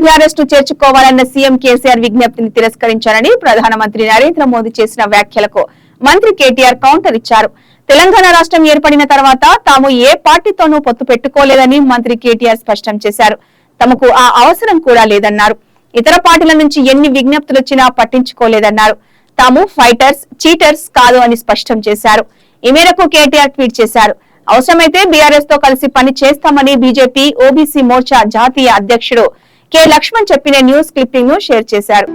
BRS ను చేర్చుకోవాలన్న CM KCR విజ్ఞప్తిని తిరస్కరించారని ప్రధానమంత్రి నరేంద్ర మోదీ చేసిన వ్యాఖ్యలకు మంత్రి కేటీఆర్ కౌంటర్ ఇచ్చారు. తెలంగాణ రాష్ట్రం ఏర్పడిన తర్వాత తాము ఏ పార్టీతోనూ పొత్తు పెట్టుకోలేదని మంత్రి కేటీఆర్ స్పష్టం చేశారు. తమకు ఆ అవసరం కూడా లేదన్నారు. ఇతర పార్టీల నుంచి ఎన్ని విజ్ఞప్తులొచ్చినా పట్టించుకోలేదన్నారు. తాము ఫైటర్స్, చీటర్స్ కాదు అని స్పష్టం చేశారు. ఈ మేరకు కేటీఆర్ ట్వీట్ చేశారు. అవసరమైతే బీఆర్ఎస్ తో కలిసి పని చేస్తామని బీజేపీ ఓబీసీ మోర్చా జాతీయ అధ్యక్షుడు కె లక్ష్మణ్ చెప్పిన న్యూస్ క్లిప్పింగ్ ను షేర్ చేశారు.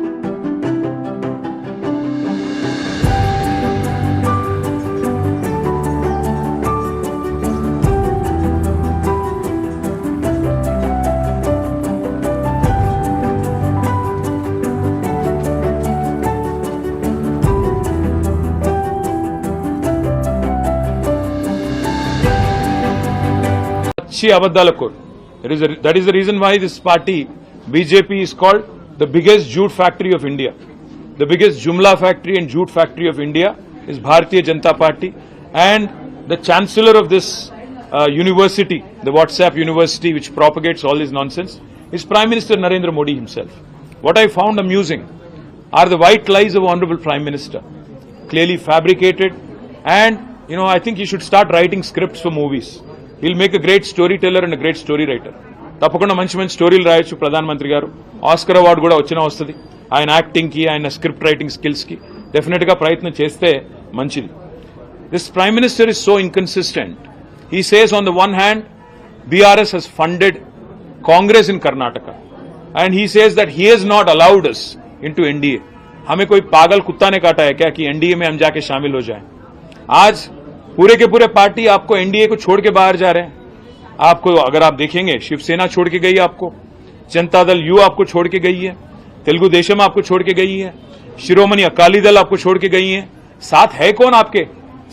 That is the reason why this party, BJP, is called the biggest jute factory of India. The biggest Jumla factory and jute factory of India is Bharatiya Janata Party, and the chancellor of this university, the WhatsApp university which propagates all this nonsense, is Prime Minister Narendra Modi himself. What I found amusing are the white lies of Honorable Prime Minister, clearly fabricated, and I think he should start writing scripts for movies. He'll make a great storyteller and a great story writer. తప్పకుండా మంచి మంచి స్టోరీలు రాయొచ్చు ప్రధానమంత్రి గారు. Oscar award కూడా వచ్చినా వస్తుంది. ఆయన యాక్టింగ్ కి, ఆయన స్క్రిప్ట్ రైటింగ్ స్కిల్స్ కి డెఫినెట్ గా ప్రయత్నం చేస్తే మంచిది. This prime minister is so inconsistent. He says on the one hand BRS has funded Congress in Karnataka and he says that he has not allowed us into NDA. हमें कोई पागल कुत्ता ने काटा है क्या कि NDA में हम जाके शामिल हो जाएं? आज पूरे के पूरे पार्टी आपको एनडीए को छोड़ के बाहर जा रहे हैं. आपको अगर आप देखेंगे, शिवसेना छोड़ के गई है आपको, जनता दल यू आपको छोड़ के गई है, तेलुगु देशम आपको छोड़ के गई है, शिरोमणि अकाली दल आपको छोड़ के गई है. साथ है कौन आपके?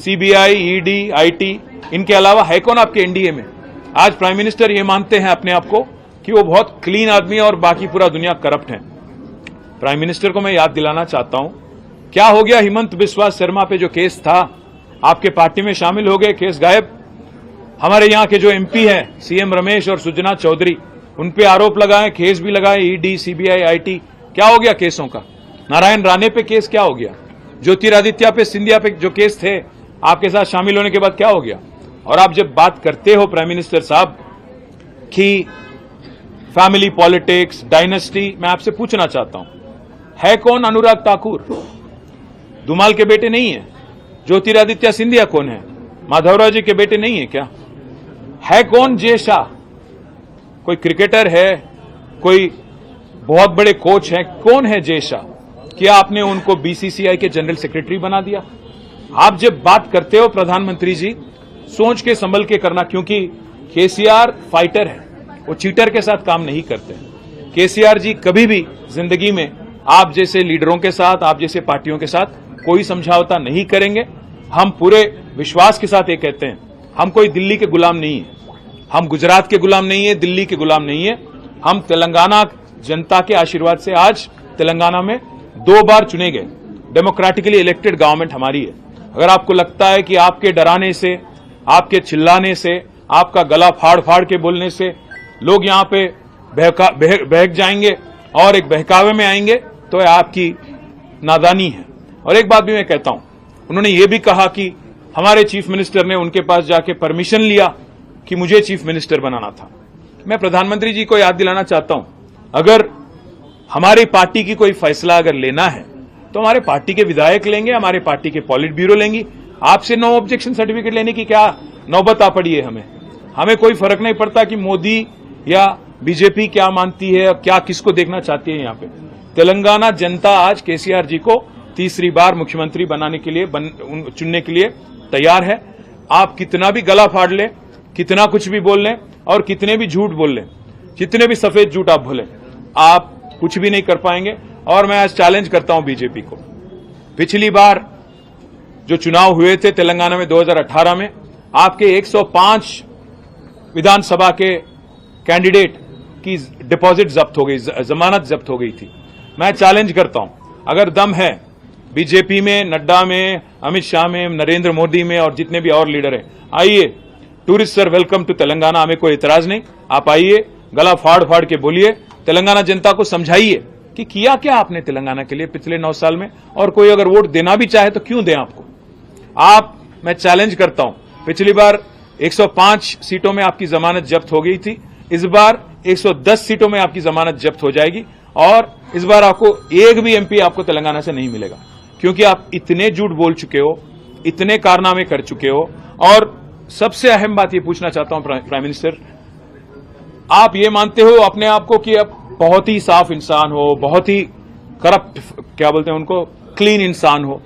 CBI, ED, IT, इनके अलावा है कौन आपके एनडीए में? आज प्राइम मिनिस्टर ये मानते हैं अपने आप को कि वो बहुत क्लीन आदमी है और बाकी पूरा दुनिया करप्ट है. प्राइम मिनिस्टर को मैं याद दिलाना चाहता हूं, क्या हो गया हिमंत बिस्वा शर्मा पे जो केस था, आपके पार्टी में शामिल हो गए, केस गायब. हमारे यहाँ के जो MP हैं, CM रमेश और सुजना चौधरी, उन पे आरोप लगाए, केस भी लगाए, ED, CBI, IT. क्या हो गया केसों का? नारायण राणे पे केस क्या हो गया? ज्योतिरादित्य पे, सिंधिया पे जो केस थे, आपके साथ शामिल होने के बाद क्या हो गया? और आप जब बात करते हो प्राइम मिनिस्टर साहब कि फैमिली पॉलिटिक्स, डायनेस्टी, मैं आपसे पूछना चाहता हूं, है कौन अनुराग ठाकुर? धुमाल के बेटे नहीं है? ज्योतिरादित्य सिंधिया कौन है? माधवराव जी के बेटे नहीं है क्या? है कौन जय शाह? कोई क्रिकेटर है? कोई बहुत बड़े कोच हैं? कौन है जय शाह? क्या आपने उनको BCCI के जनरल सेक्रेटरी बना दिया? आप जब बात करते हो प्रधानमंत्री जी, सोच के संभल के करना, क्योंकि केसीआर फाइटर है, वो चीटर के साथ काम नहीं करते. केसीआर जी कभी भी जिंदगी में आप जैसे लीडरों के साथ, आप जैसे पार्टियों के साथ कोई समझौता नहीं करेंगे. हम पूरे विश्वास के साथ ये कहते हैं, हम कोई दिल्ली के गुलाम नहीं है, हम गुजरात के गुलाम नहीं है, दिल्ली के गुलाम नहीं है. हम तेलंगाना जनता के आशीर्वाद से आज तेलंगाना में 2 बार चुने गए. डेमोक्रेटिकली इलेक्टेड गवर्नमेंट हमारी है. अगर आपको लगता है कि आपके डराने से, आपके चिल्लाने से, आपका गला फाड़ फाड़ के बोलने से लोग यहां पे बहक जाएंगे और एक बहकावे में आएंगे, तो आपकी नादानी है. और एक बात भी मैं कहता हूं, उन्होंने ये भी कहा कि हमारे चीफ मिनिस्टर ने उनके पास जाके परमिशन लिया कि मुझे चीफ मिनिस्टर बनाना था. मैं प्रधानमंत्री जी को याद दिलाना चाहता हूं, अगर हमारी पार्टी की कोई फैसला अगर लेना है तो हमारे पार्टी के विधायक लेंगे, हमारे पार्टी के पॉलिट ब्यूरो लेंगी. आपसे नो ऑब्जेक्शन सर्टिफिकेट लेने की क्या नौबत आ पड़ी है? हमें कोई फर्क नहीं पड़ता कि मोदी या बीजेपी क्या मानती है, क्या किसको देखना चाहती है. यहाँ पे तेलंगाना जनता आज केसीआर जी को तीसरी बार मुख्यमंत्री बनाने के लिए, चुनने के लिए तैयार है. आप कितना भी गला फाड़ लें, कितना कुछ भी बोल लें और कितने भी झूठ बोल लें, जितने भी सफेद झूठ आप बोलें, आप कुछ भी नहीं कर पाएंगे. और मैं आज चैलेंज करता हूं बीजेपी को. पिछली बार जो चुनाव हुए थे तेलंगाना में 2018 में, आपके 105 विधानसभा के कैंडिडेट की डिपॉजिट जब्त हो गई, जमानत जब्त हो गई थी. मैं चैलेंज करता हूं, अगर दम है बीजेपी में, नड्डा में, अमित शाह में, नरेंद्र मोदी में और जितने भी और लीडर हैं, आइए. Tourist sir welcome to Telangana, हमें कोई इतराज नहीं. आप आइए, गला फाड़ फाड़ के बोलिए, तेलंगाना जनता को समझाइए कि किया क्या आपने तेलंगाना के लिए पिछले 9 साल में, और कोई अगर वोट देना भी चाहे तो क्यों दें आपको। मैं चैलेंज करता हूं, पिछली बार 105 सीटों में आपकी जमानत जब्त हो गई थी, इस बार 110 सीटों में आपकी जमानत जब्त हो जाएगी, और इस बार आपको एक भी एमपी आपको तेलंगाना से नहीं मिलेगा, क्योंकि आप इतने झूठ बोल चुके हो, इतने कारनामे कर चुके हो। और सबसे अहम बात ये पूछना चाहता हूं प्राइम मिनिस्टर, आप ये मानते हो अपने आप को कि आप बहुत ही साफ इंसान हो, बहुत ही करप्ट क्या बोलते हैं उनको, क्लीन इंसान हो,